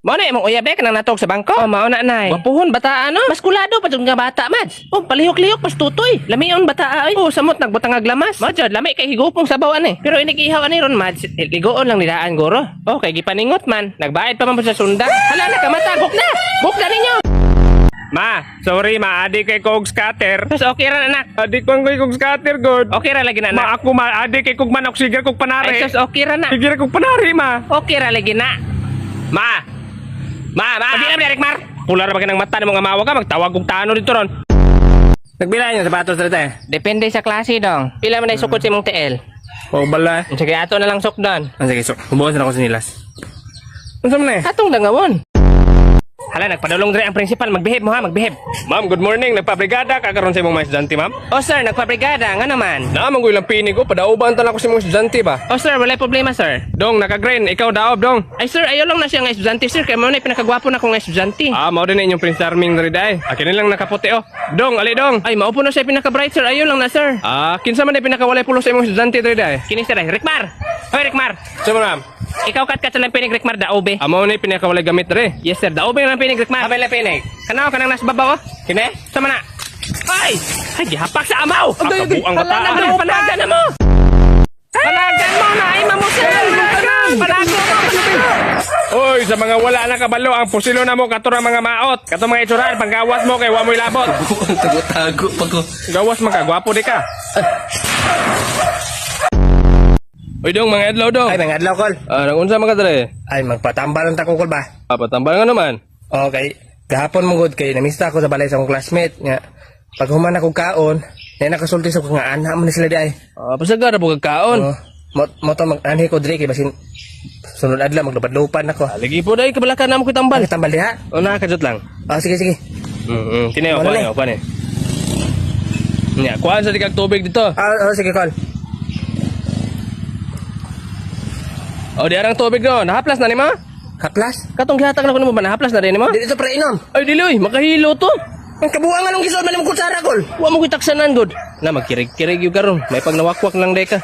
Mao na imong uyabe kanang natog sa bangko. Oh, mao na nay. Wapuhon bata ano? Maskulado pa jud nga bata mads. Oh, palihok-lihok pas tutoy. Lamion bata ay. Oh, samot nagbutang nga glamas. Mao jud lami kay higupong sabaw ani. Pero inigihaw ani ron mads. Ligoon lang nidaan guro. Oh, kay gipaningot man. Nagbayad pa man po sa sunda. Hala na kamatagok na. Bukda ninyo. Ma, sorry ma, adik kay kog scatter. Tapos okay ra anak. Adik ko kay kog scatter god. Okay ra lagi na anak. Ma ako ma, adik kay kog manok sige kog panari. Ay, sus, okay ra na. Sige kog panari ma. Okay ra lagi na. Ma, pagi na Eric Mar. Pula ra ba ng mata nimo nga mawa ka magtawag kog tano dito ron. Nagbila niyo sapatos dito eh. Depende sa klase dong. Pila man ay sukot sa imong TL? O bala. Sige ato na lang sukdan. Sige sok. Hubuhos na ako sa nilas. Unsa man eh? Atong dangawon. Hala, nagpadulong dre ang principal. Magbehave mo ha, magbehave. Ma'am, good morning. Nagpabrigada ka karon sa imong mga estudyante, ma'am? Oh, sir, nagpabrigada. Nga naman. Naamang ko ilang pinig ko. Padauban tan ako sa imong estudyante ba? Oh, sir, wala problema, sir. Dong, naka-green. Ikaw daob, dong. Ay, sir, ayaw lang na siya nga estudyante, sir. Kaya mo na pinakagwapo na akong estudyante. Ah, mao din na inyong Prince Charming na rin dahi. Akin nilang nakaputi, oh. Dong, ali, dong. Ay, maupo na siya pinaka-bright, sir. Ayaw lang na, sir. Ah, kinsa man na pinakawalay pulo sa imong estudyante rin dahi. Kini, sir, Rickmar. Hoy, Rickmar. So, ma'am. Ikaw kat sa lang pinig Rickmar daobe. Amo ni pinakawalay gamit re. Yes sir, daobe lang pinig Rickmar. Abay lang pinig. Kanaw kanang nasa babaw. Kine? Sama na. Ay, gihapak sa amaw. Kabuang bata. Panagan na mo. Panagan mo na ay mamo sir. Panagan mo. Oy, sa mga wala na kabalo ang pusilo na mo katura mga maot. Kato mga itsuraan panggawas mo kay wa mo'y labot. Tago-tago pa ko. Gawas man ka, gwapo di ka. Uy dong, mga adlaw dong. Ay, mga adlaw, Kol. Nagunsa mga dre? Ay, magpatambal ang takong, Kol ba? Patambal nga naman. Okay. Gahapon mo good kay namista ako sa balay sa akong classmate nga. Pag human akong kaon, na nakasulti sa nga anak mo na sila di ay. Pasagara po kagkaon. Mo to mag-anhi ko dre kay basin sunod adlaw maglupad-lupad nako. Lagi po dahil kabalakan na mo kitambal. Ay, tambal diha. O nakakajot lang. Sige, sige. Kinayo, kuha ni. Nya, kuhaan sa dikag tubig dito. Sige, Kol. O, di arang tubig no. Nahaplas na ni ma? Haplas? Katong gihatag na ko nimo ba? Nahaplas na rin ni mo? Dito pre inom. Ay, diloy. Makahilo to. Ang kabuang anong gisod man imong kutsara, Kol. Wa mo kitagsanan, good. Na, magkirig-kirig yung karon. May pag nawakwak lang, deka.